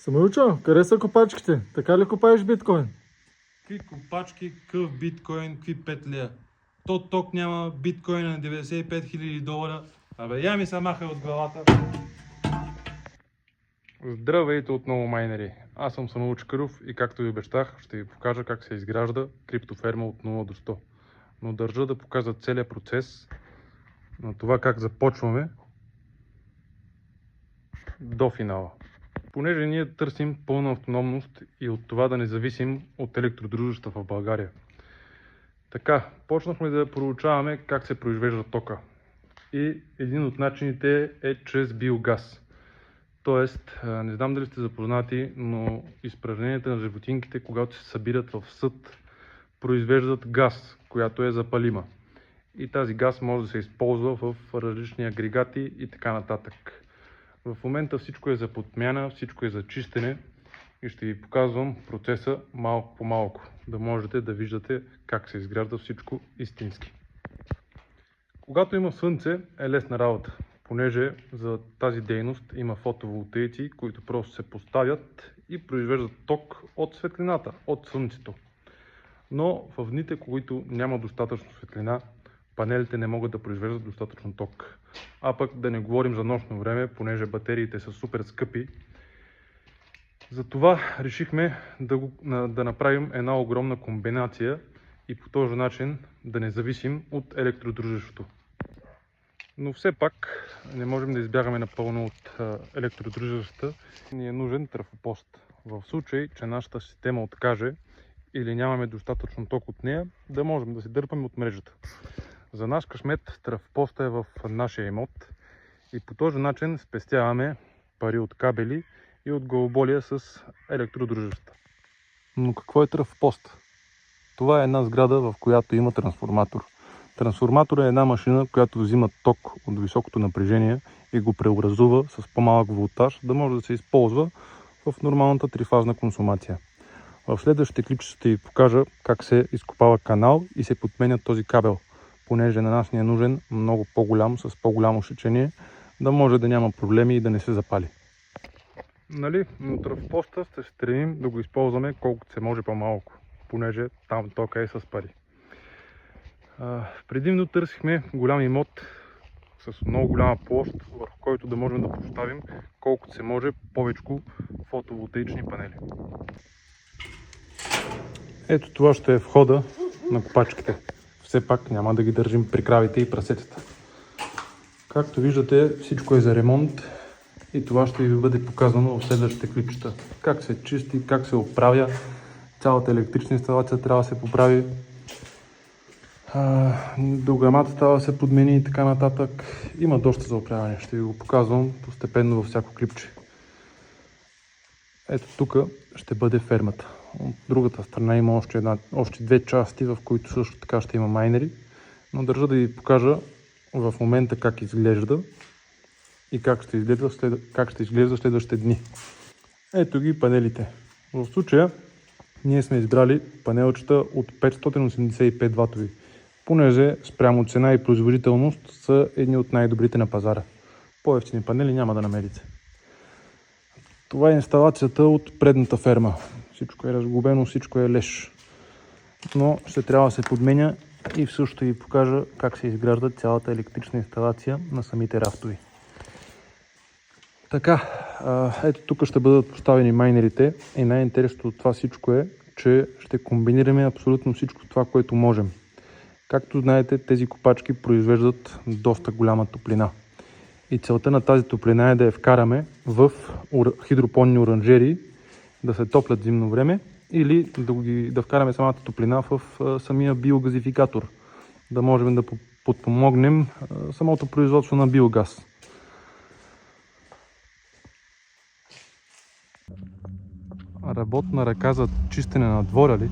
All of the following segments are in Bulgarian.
Самоучо, къде са копачките? Така ли копаеш биткоин? Какви копачки, къв биткоин, какви 5 лея. То ток няма биткоин на 95 000 долара. Абе, я ми се маха от главата. Здравейте отново, майнери! Аз съм Самуил Чакъров и както ви обещах, ще ви покажа как се изгражда криптоферма от 0 до 100. Но държа да покажа целият процес на това как започваме до финала. Понеже ние търсим пълна автономност и от това да не зависим от електродружища в България. Така, почнахме да проучаваме как се произвежда тока. И един от начините е чрез биогаз. Тоест, не знам дали сте запознати, но изпражненията на животинките, когато се събират в съд, произвеждат газ, която е запалима. И тази газ може да се използва в различни агрегати и така нататък. В момента всичко е за подмяна, всичко е за чистене и ще ви показвам процеса малко по малко, да можете да виждате как се изгражда всичко истински. Когато има слънце, е лесна работа, понеже за тази дейност има фотоволтаици, които просто се поставят и произвеждат ток от светлината, от слънцето. Но в дните, които няма достатъчно светлина, панелите не могат да произвеждат достатъчно ток. А пък да не говорим за нощно време, понеже батериите са супер скъпи. Затова решихме да направим една огромна комбинация и по този начин да не зависим от електродружището. Но все пак не можем да избягаме напълно от електродружищата. Ни е нужен трафопост. В случай, че нашата система откаже или нямаме достатъчно ток от нея, да можем да се дърпаме от мрежата. За наш късмет трафопоста е в нашия имот и по този начин спестяваме пари от кабели и от главоболия с електродружищата. Но какво е трафопост? Това е една сграда, в която има трансформатор. Трансформатор е една машина, която взима ток от високото напрежение и го преобразува с по-малък волтаж, да може да се използва в нормалната трифазна консумация. В следващите клипчета ще ви покажа как се изкопава канал и се подменя този кабел, понеже на нас ни е нужен много по-голям, с по-голямо сечение, да може да няма проблеми и да не се запали. Нали, но трафопоста ще се стремим да го използваме колкото се може по-малко, понеже там тока е с пари. Предимно търсихме голям имот с много голяма площ, върху който да можем да поставим колкото се може повечко фотоволтаични панели. Ето това ще е входа на копачките. Все пак няма да ги държим при кравите и прасетата. Както виждате, всичко е за ремонт и това ще ви бъде показано в следващите клипчета. Как се чисти, как се оправя, цялата електрична инсталация трябва да се поправи, дограмата трябва да се подмени и така нататък. Има доста за оправяне, ще ви го показвам постепенно във всяко клипче. Ето тук ще бъде фермата. От другата страна има още две части, в които също така ще има майнери, но държа да ви покажа в момента как изглежда и как ще изглежда следващите дни. Ето ги панелите. В случая ние сме избрали панелчета от 585 ватови, понеже спрямо цена и производителност са едни от най-добрите на пазара. По-евтини панели няма да намерите. Това е инсталацията от предната ферма. Всичко е разглобено, всичко е леш. Но ще трябва да се подменя и също ще ви покажа как се изгражда цялата електрична инсталация на самите рафтови. Така, ето тук ще бъдат поставени майнерите и най-интересното от това всичко е, че ще комбинираме абсолютно всичко това, което можем. Както знаете, тези копачки произвеждат доста голяма топлина. И целта на тази топлина е да я вкараме в хидропонни оранжерии, да се топлят зимно време, или да вкараме самата топлина в самия биогазификатор, да можем да подпомогнем самото производство на биогаз. Работна ръка за чистене на двора ли?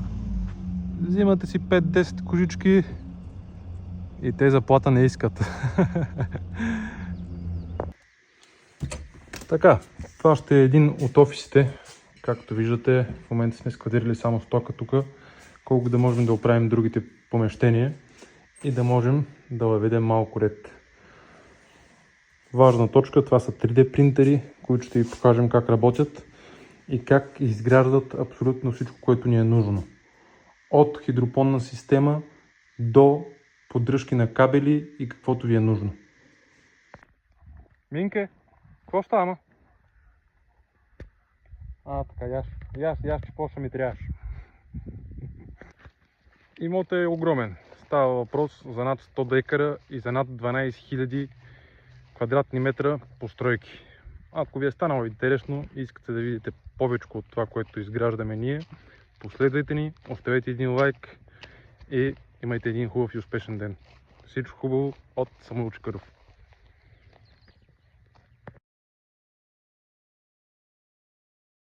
Взимате си 5-10 кожички и те заплата не искат. Така, това ще е един от офисите. Както виждате, в момента сме складирали само стока тук, колко да можем да оправим другите помещения и да можем да въведем малко ред. Важна точка, това са 3D принтери, които ще ви покажем как работят. и как изграждат абсолютно всичко, което ни е нужно. От хидропонна система до поддръжки на кабели и каквото ви е нужно. Минке, какво става? Така, яш, че после ми трябваш. Имотът е огромен. Става въпрос за над 100 декара и за над 12 000 квадратни метра постройки. Ако ви е станало интересно и искате да видите повече от това, което изграждаме ние, последвайте ни, оставете един лайк и имайте един хубав и успешен ден. Всичко хубаво от Самуил Чакъров.